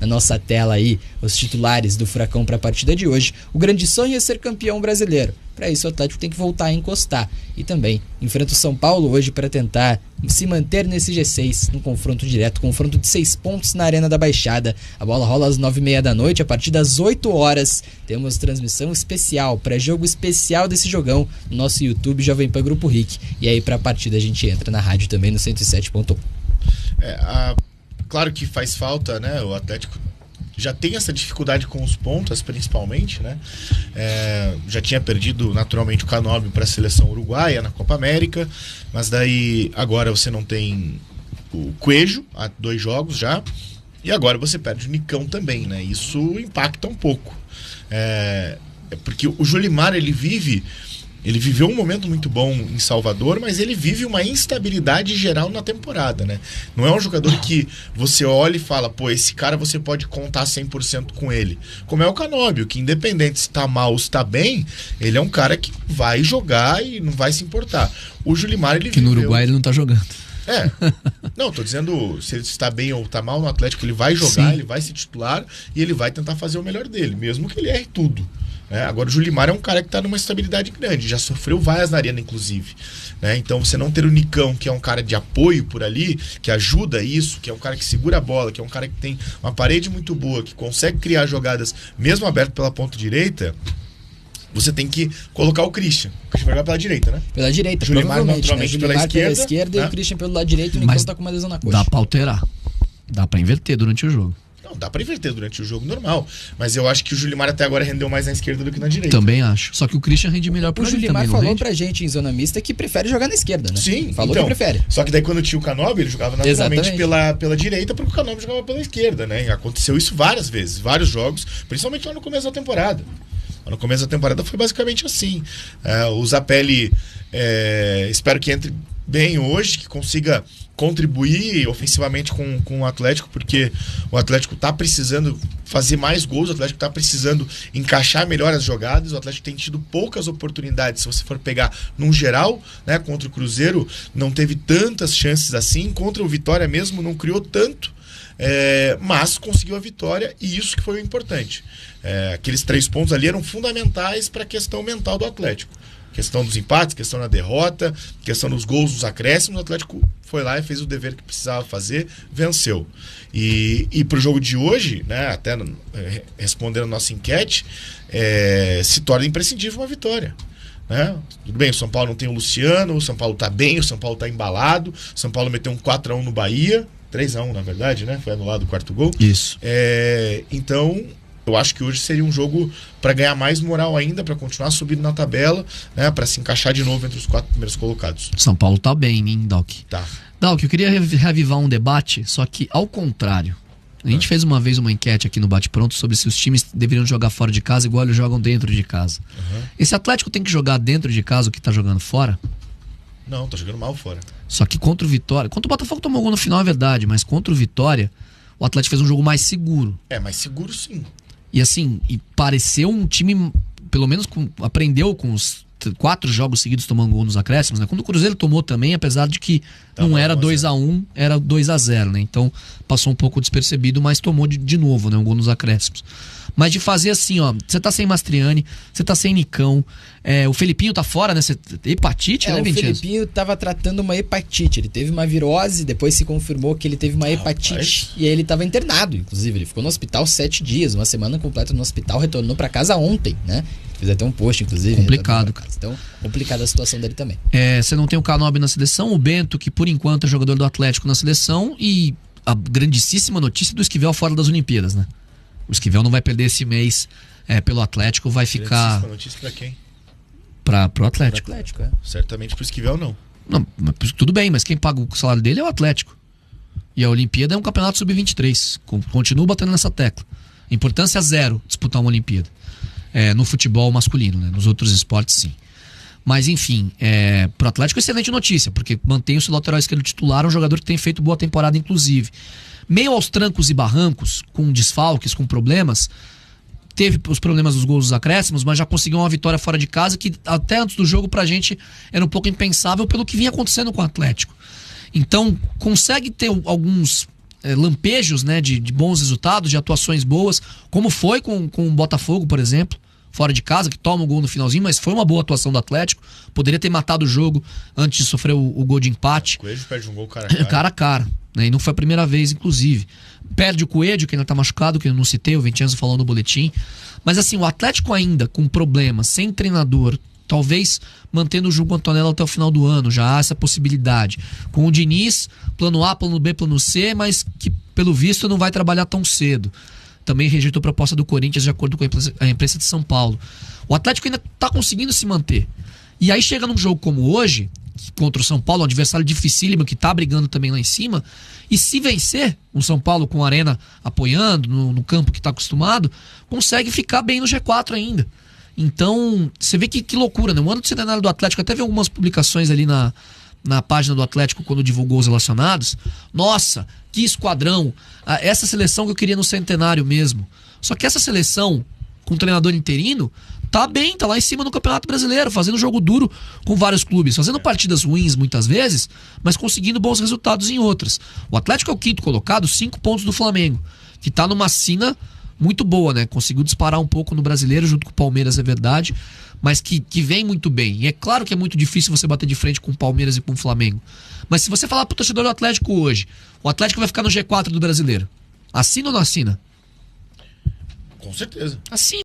na nossa tela aí os titulares do Furacão para a partida de hoje. O grande sonho é ser campeão brasileiro. Para isso o Atlético tem que voltar a encostar. E também enfrenta o São Paulo hoje para tentar se manter nesse G6, no confronto direto, confronto de 6 pontos na Arena da Baixada. A bola rola às 9h30 da noite, a partir das 8 horas temos transmissão especial, pré-jogo especial desse jogão no nosso YouTube Jovem Pan Grupo RIC. E aí para a partida a gente entra na rádio também no 107.1. Claro que faz falta, né? O Atlético já tem essa dificuldade com os pontas, principalmente, né? Já tinha perdido naturalmente o Canóbio para a seleção uruguaia na Copa América, mas daí agora você não tem o Coelho há 2 jogos já, e agora você perde o Nicão também, né? Isso impacta um pouco. Porque o Julimar, ele viveu um momento muito bom em Salvador, mas ele vive uma instabilidade geral na temporada, né? Não é um jogador que você olha e fala, pô, esse cara você pode contar 100% com ele. Como é o Canóbio, que independente se tá mal ou se tá bem, ele é um cara que vai jogar e não vai se importar. O Julimar, ele que no Uruguai ele não tá jogando. Não, tô dizendo, se ele está bem ou tá mal no Atlético, ele vai jogar, ele vai se titular e ele vai tentar fazer o melhor dele, mesmo que ele erre tudo. Agora o Julimar é um cara que está numa estabilidade grande, já sofreu vaias na arena inclusive, né? Então você não ter o Nicão, que é um cara de apoio por ali, que ajuda isso, que é um cara que segura a bola, que é um cara que tem uma parede muito boa, que consegue criar jogadas mesmo aberto pela ponta direita, você tem que colocar o Christian. O Christian vai jogar pela direita, né? Pela direita, Julimar provavelmente, naturalmente, né? pela esquerda, esquerda, né? E o Christian pelo lado direito, e o Nicão tá com uma lesão na coxa. Dá pra alterar, dá pra inverter durante o jogo. Não, dá pra inverter durante o jogo normal, mas eu acho que o Julimar até agora rendeu mais na esquerda do que na direita. Também acho. Só que o Christian rende melhor por O ali Julimar também, falou pra gente em zona mista que prefere jogar na esquerda, né? Sim, falou então, que prefere. Só que daí quando tinha o Canóbio, ele jogava naturalmente pela direita, porque o Canóbio jogava pela esquerda, né? E aconteceu isso várias vezes, vários jogos, principalmente lá no começo da temporada. No começo da temporada foi basicamente assim. O Zapelli, espero que entre bem hoje, que consiga contribuir ofensivamente com o Atlético, porque o Atlético está precisando fazer mais gols, o Atlético está precisando encaixar melhor as jogadas, o Atlético tem tido poucas oportunidades, se você for pegar num geral, né, contra o Cruzeiro não teve tantas chances assim, contra o Vitória mesmo não criou tanto, mas conseguiu a vitória, e isso que foi o importante. Aqueles 3 pontos ali eram fundamentais para a questão mental do Atlético. Questão dos empates, questão da derrota, questão dos gols, dos acréscimos. O Atlético foi lá e fez o dever que precisava fazer, venceu. E pro jogo de hoje, né, até respondendo a nossa enquete, se torna imprescindível uma vitória. Né? Tudo bem, o São Paulo não tem o Luciano, o São Paulo tá bem, o São Paulo tá embalado, o São Paulo meteu um 4-1 no Bahia, 3-1 na verdade, né? Foi anulado o 4º gol. Isso. Então, eu acho que hoje seria um jogo para ganhar mais moral ainda, para continuar subindo na tabela, né, para se encaixar de novo entre os 4 primeiros colocados. São Paulo tá bem, hein, Doc? Tá. Doc, eu queria reavivar um debate, só que ao contrário. A gente fez uma vez uma enquete aqui no Bate Pronto sobre se os times deveriam jogar fora de casa igual eles jogam dentro de casa. Esse Atlético tem que jogar dentro de casa o que tá jogando fora? Não, tá jogando mal fora. Só que contra o Vitória... Contra o Botafogo tomou gol no final, é verdade, mas contra o Vitória, o Atlético fez um jogo mais seguro. Mais seguro sim. E assim, pareceu um time, pelo menos aprendeu com os 4 jogos seguidos tomando gol nos acréscimos, né? Quando o Cruzeiro tomou também, apesar de que não era 2-1, era 2-0, né? Então passou um pouco despercebido, mas tomou de novo, né? Um gol nos acréscimos. Mas de fazer assim, ó, você tá sem Mastriani, você tá sem Nicão, o Felipinho tá fora, né? Hepatite, né, Vincenzo? O Felipinho tava tratando uma hepatite, ele teve uma virose, depois se confirmou que ele teve uma hepatite, e aí ele tava internado, inclusive, ele ficou no hospital 7 dias, uma semana completa no hospital, retornou pra casa ontem, né? Fiz até um post, inclusive. Complicado, cara. Então, complicada a situação dele também. Você não tem o Canóbio na seleção, o Bento, que por enquanto é jogador do Atlético na seleção, e a grandíssima notícia do Esquivel fora das Olimpíadas, né? O Esquivel não vai perder esse mês pelo Atlético, vai ficar... Notícia pra quem? Pro Atlético. Pro Atlético, Certamente pro Esquivel não. Não, tudo bem, mas quem paga o salário dele é o Atlético. E a Olimpíada é um campeonato sub-23. Continuo batendo nessa tecla. Importância 0 disputar uma Olimpíada. No futebol masculino, né? Nos outros esportes sim. Mas enfim, pro Atlético excelente notícia, porque mantém o seu lateral esquerdo titular, um jogador que tem feito boa temporada inclusive. Meio aos trancos e barrancos, com desfalques, com problemas, teve os problemas dos gols dos acréscimos, mas já conseguiu uma vitória fora de casa que até antes do jogo pra gente era um pouco impensável pelo que vinha acontecendo com o Atlético. Então consegue ter alguns lampejos, né, de bons resultados, de atuações boas, como foi com o Botafogo, por exemplo, fora de casa, que toma o gol no finalzinho, mas foi uma boa atuação do Atlético. Poderia ter matado o jogo antes de sofrer o gol de empate. O Coelho perde um gol cara a cara. Cara a cara, né? E não foi a primeira vez, inclusive. Perde o Coelho, que ainda tá machucado, que eu não citei, o Vincenzo falou no boletim. Mas assim, o Atlético ainda com problemas, sem treinador, talvez mantendo o Hugo Antonello até o final do ano, já há essa possibilidade. Com o Diniz, plano A, plano B, plano C, mas que pelo visto não vai trabalhar tão cedo. Também rejeitou a proposta do Corinthians de acordo com a imprensa de São Paulo. O Atlético ainda está conseguindo se manter. E aí chega num jogo como hoje, contra o São Paulo, um adversário dificílimo que está brigando também lá em cima, e se vencer, o São Paulo com a Arena apoiando, no campo que está acostumado, consegue ficar bem no G4 ainda. Então, você vê que loucura, né? O ano do centenário do Atlético, até vi algumas publicações ali na página do Atlético quando divulgou os relacionados. Nossa, que esquadrão! Essa seleção que eu queria no centenário mesmo. Só que essa seleção, com treinador interino, tá bem, tá lá em cima no Campeonato Brasileiro, fazendo jogo duro com vários clubes, fazendo partidas ruins muitas vezes, mas conseguindo bons resultados em outras. O Atlético é o 5º colocado, 5 pontos do Flamengo, que tá numa sina muito boa, né? Conseguiu disparar um pouco no Brasileiro junto com o Palmeiras, é verdade, mas que vem muito bem. E é claro que é muito difícil você bater de frente com o Palmeiras e com o Flamengo. Mas se você falar pro torcedor do Atlético hoje, o Atlético vai ficar no G4 do Brasileiro. Assina ou não assina? Com certeza. Assina.